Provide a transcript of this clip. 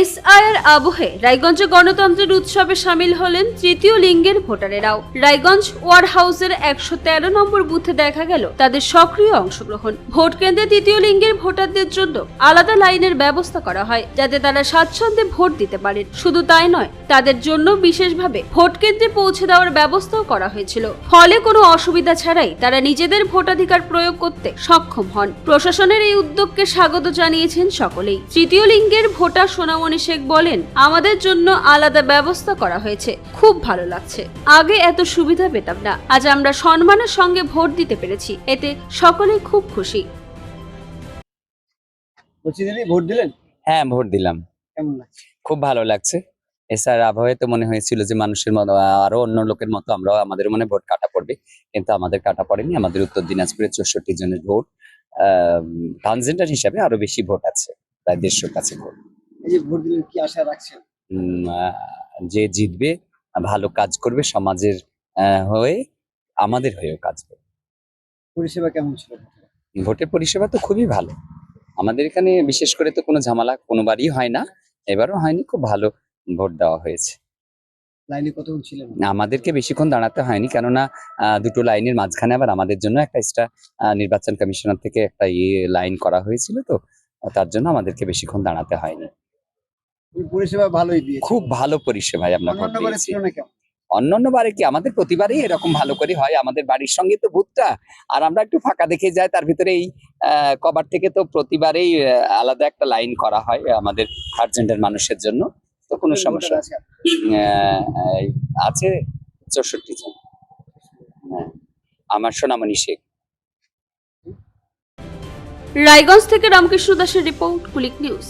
SIR আবহে রায়গঞ্জে গণতন্ত্রের উৎসবে সামিল হলেন তৃতীয় লিঙ্গের ভোটারেরাও। রায়গঞ্জ ওয়ার হাউসের 113 নম্বর বুথে দেখা গেল তাদের সক্রিয় অংশগ্রহণ। ভোট কেন্দ্রে তৃতীয় লিঙ্গের ভোটারদের জন্য আলাদা লাইনের ব্যবস্থা করা হয়, যাতে তারা স্বাচ্ছন্দ্যে ভোট দিতে পারেন। শুধু তাই নয়, তাদের জন্য বিশেষভাবে ভোট কেন্দ্রে পৌঁছে দেওয়ার ব্যবস্থাও করা হয়েছিল। ফলে কোনো অসুবিধা ছাড়াই তারা নিজেদের ভোটাধিকার প্রয়োগ করতে সক্ষম হন। প্রশাসনের এই উদ্যোগকে স্বাগত জানিয়েছেন সকলেই। তৃতীয় লিঙ্গের ভোটার সোনামণি শেখ বলেন, আমাদের জন্য আলাদা ব্যবস্থা করা হয়েছে, খুব ভালো লাগছে। আগে এত সুবিধা পেতাম না, আজ আমরা সম্মানের সঙ্গে ভোট দিতে পেরেছি, এতে সকলেই খুব খুশি। ভোট দিলেন? হ্যাঁ, ভোট দিলাম। কেমন লাগছে? খুব ভালো লাগছে। এসআর আবহাওয়ায় তো মনে হয়েছিল যে মানুষের মতো আরো অন্য লোকের মতো আমরাও আমাদের মনে ভোট কাটা পড়বে, কিন্তু আমাদের কাটা পড়েনি। আমাদের উত্তর দিনাজপুরে 64 জনের ভোট, ট্রান্সজেন্ডার হিসাবে আরো বেশি ভোট আছে, প্রায় 150 কাছে ভোট। এই যে ভোট দিলেন, কি আশা রাখছেন? যে জিতবে ভালো কাজ করবে, সমাজের হয়ে আমাদের হয়েও কাজ করবে। পরিষেবা কেমন ছিল? ভোটের পরিষেবা তো খুবই ভালো। আমাদের এখানে বিশেষ করে তো কোনো ঝামেলা কোনোবারই হয় না, এবারও হয়নি। খুব ভালো ভোট দেওয়া হয়েছে। লাইনে কতক্ষণ ছিলেন? আমাদেরকে বেশিক্ষণ দাঁড়াতে হয়নি, কেননা দুটো লাইনের মাঝখানে আবার আমাদের জন্য একটা নির্বাচন কমিশনার থেকে একটা লাইন করা হয়েছিল, তো তার জন্য আমাদেরকে বেশিক্ষণ দাঁড়াতে হয়নি। পরিষেবা ভালোই দিয়েছে। খুব ভালো পরিষেবায় আমরা ভোট অন্যান্যবারের দিয়েছি। তুলনায় কেমন? অন্যান্য বারে কি, আমাদের প্রতিবারই এরকম ভালো করে হয়। আমাদের বাড়ির সঙ্গে তো বুথটা, আর আমরা একটু ফাঁকা দেখে যাই, তার ভিতরে এই কভার থেকে তো প্রতিবারেই আলাদা একটা লাইন করা হয় আমাদের আর্জেন্টের মানুষের জন্য, তো কোনো সমস্যা আছে? আছে 64 জন। হ্যাঁ, আমার সোনামণি শেখ। রায়গঞ্জ থেকে রামকৃষ্ণ দাসের রিপোর্ট, কুলিক নিউজ।